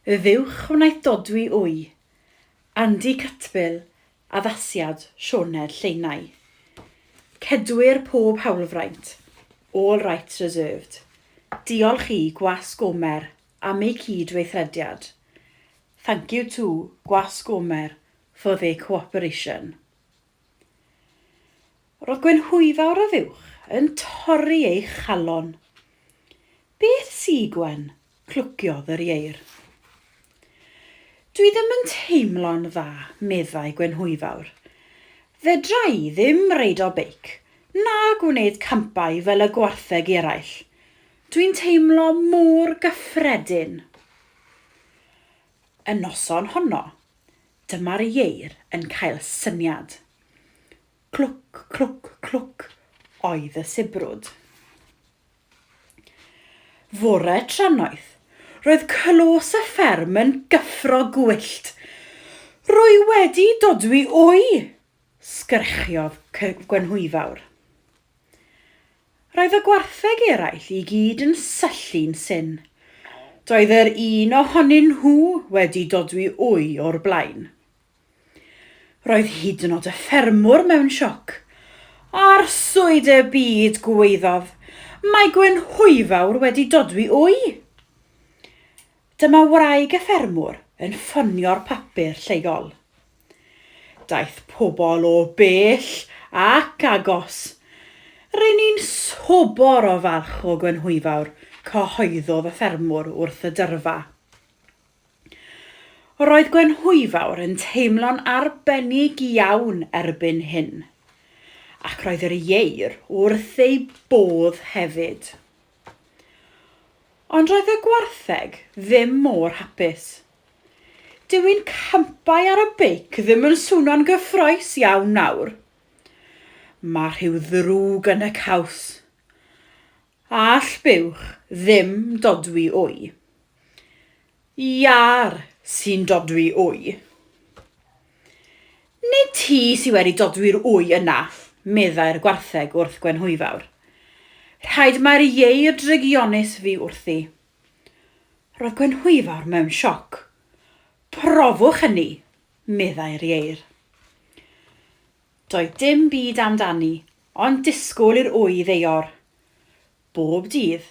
y ddiwch wnaeth dodwy wy, Andy Catbil, addasiad Sioned Lleinau. Cedwyr pob hawlfraint, all rights reserved. Diolch i Gwasg Omer am ei cydweithrediad. Thank you to Gwasg Omer for their cooperation. Roedd Gwenhwyfawr y Fuwch yn torri ei chalon. Beth si Gwen? Clwciodd yr ieir. Dwi ddim yn teimlo'n dda, meddai Gwenhwyfawr. Fedra i ddim reid o beic, na gwneud campau fel y gwartheg eraill. Dwi'n teimlo mor gyffredin. Y noson honno, dyma'r ieir yn cael syniad. Clwc, clwc, clwc, oedd y sibrwd. Fore tranoeth, roedd clos y fferm yn gyffro gwyllt. Rwy wedi dodwy wy, sgrychiodd Gwenhwyfawr. Roedd y gwartheg eraill i gyd yn syllu'n syn. Doedd yr un ohonyn nhw wedi dodwy wy o'r blaen. Roedd hyd yn oed y ffermwr mewn sioc. Arswyd y byd gweiddodd. Mae Gwenhwyfawr wedi dodwy wy. Dyma wraig y ffermwr yn ffonio'r papur lleol. Daeth pobl o bell ac agos. Rydyn ni'n sobor o falch o Gwenhwyfawr, cyhoeddodd y ffermwr wrth y dyrfa. Roedd Gwenhwyfawr yn teimlo'n arbennig iawn erbyn hyn, ac roedd yr ieir wrth ei bodd hefyd. Ond roedd y gwartheg ddim mor hapus. Dyw'n campau ar y beic ddim yn swnio'n gyffroes iawn nawr. Mae rhyw ddrwg yn y caws. All buwch ddim dodwy wy. Iar sy'n dodwy wy. Nid ti sy'n wedi dodwy'r wy yna, meddai'r gwartheg wrth Gwenhwyfawr. Rhaid mae'r ieir drygionus fi wrthi. Roedd Gwenhwyfawr mewn sioc. Profwch hynny, meddai'r ieir. Doedd dim byd amdani, ond disgwyl i'r wy ddeior. Bob dydd,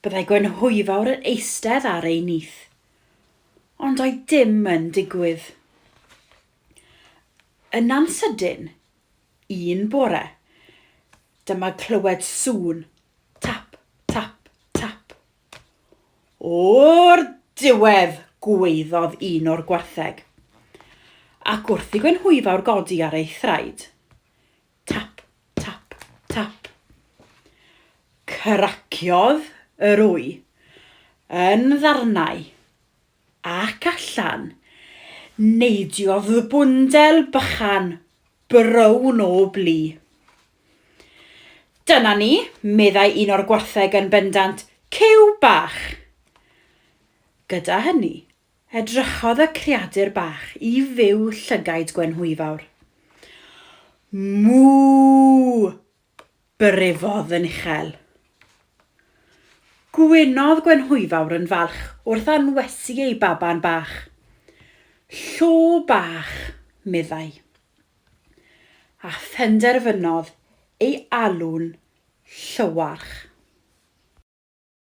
byddai Gwenhwyfawr yn eistedd ar ei nith. Ond doedd dim yn digwydd. Yn ansydyn, un bore, dyma clywed sŵn, tap, tap, tap. O'r diwedd, gweiddodd un o'r gwartheg, ac wrth i Gwenhwyfawr godi ar ei thraed. Tap, tap, tap. Craciodd yr wy yn ddarnau, ac allan neidiodd bwndel bychan brown o blu. Dyna ni, meddai un o'r gwartheg yn bendant, ciw bach. Gyda hynny, edrychodd y creadur bach i fyw llygaid Gwenhwyfawr. Mŵ, bryfodd yn uchel. Gwynodd Gwenhwyfawr yn falch wrth anwesu ei baban bach. Llo bach, meddai. A phenderfynodd ei alw'n Llywarch.